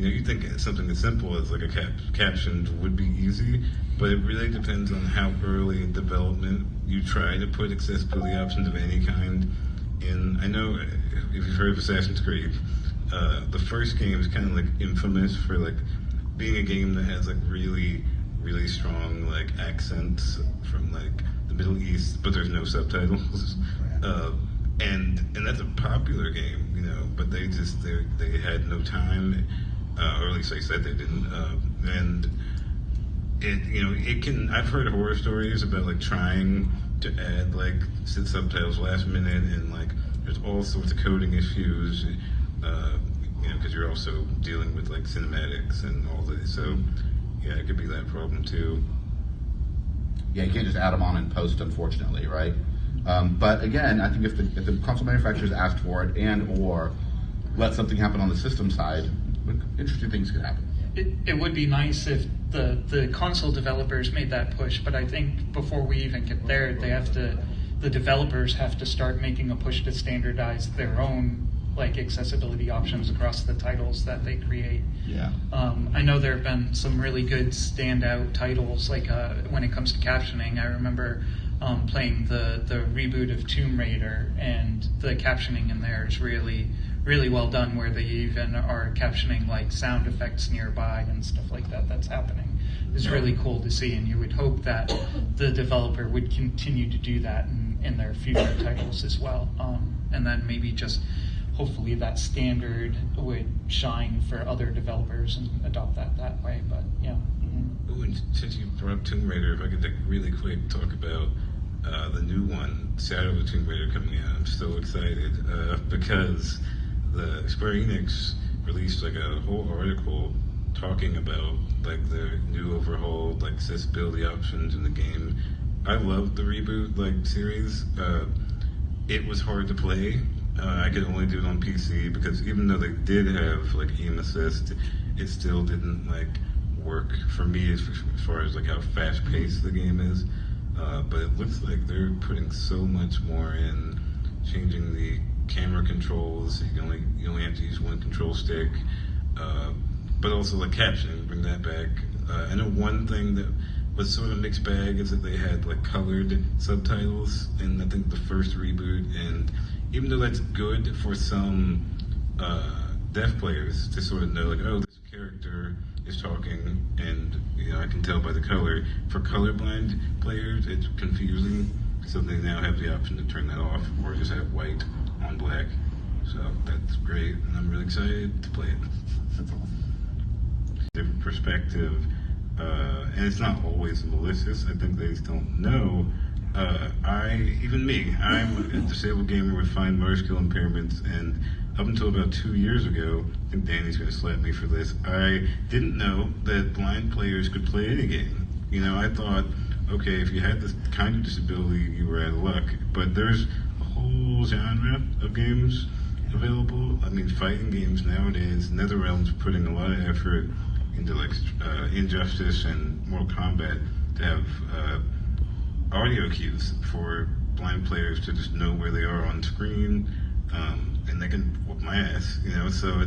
you think something as simple as like a captioned would be easy, but it really depends on how early in development you try to put accessibility options of any kind in. I know if you've heard of Assassin's Creed, the first game is kind of like infamous for like being a game that has like really, really strong like accents from like the Middle East, but there's no subtitles. And that's a popular game, but they had no time, or at least they said they didn't. And it can. I've heard horror stories about like trying to add like subtitles last minute, and like there's all sorts of coding issues, because you're also dealing with like cinematics and all this. So yeah, it could be that problem too. Yeah, you can't just add them on and post, unfortunately, right? But again, I think if the console manufacturers asked for it and or let something happen on the system side, interesting things could happen. It would be nice if the console developers made that push, but I think before we even get there, the developers have to start making a push to standardize their own like accessibility options across the titles that they create. Yeah. I know there have been some really good standout titles, like when it comes to captioning. I remember playing the reboot of Tomb Raider, and the captioning in there is really, really well done, where they even are captioning like sound effects nearby and stuff like that that's happening. It's really cool to see, and you would hope that the developer would continue to do that in their future titles as well. And then maybe just hopefully that standard would shine for other developers and adopt that way, but yeah. Ooh, and since you brought up Tomb Raider, if I could take really quick talk about the new one, Shadow of the Tomb Raider, coming out. I'm so excited because the Square Enix released like a whole article talking about like the new overhauled like accessibility options in the game. I love the reboot like series. It was hard to play. I could only do it on PC because even though they did have like aim assist, it still didn't like work for me as far as like how fast paced the game is. But it looks like they're putting so much more in, changing the camera controls. You only have to use one control stick, but also like captioning, bring that back. I know one thing that was sort of mixed bag is that they had like colored subtitles in I think the first reboot, and even though that's good for some deaf players to sort of know like, oh, this character is talking, and I can tell by the color. For colorblind players, it's confusing, so they now have the option to turn that off or just have white on black. So that's great, and I'm really excited to play it. That's awesome. Different perspective, and it's not always malicious. I think they just don't know. I'm a disabled gamer with fine motor skill impairments, and up until about 2 years ago, I think Danny's going to slap me for this, I didn't know that blind players could play any game. I thought, okay, if you had this kind of disability, you were out of luck, but there's a whole genre of games available. I mean, fighting games nowadays, NetherRealm's putting a lot of effort into like Injustice and Mortal Kombat to have audio cues for blind players to just know where they are on screen, and they can whoop my ass. So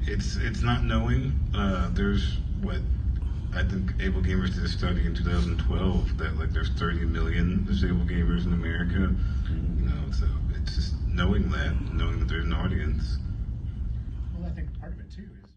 it's not knowing. There's what I think Able Gamers did a study in 2012 that like there's 30 million disabled gamers in America. So it's just knowing that there's an audience. Well, I think part of it too is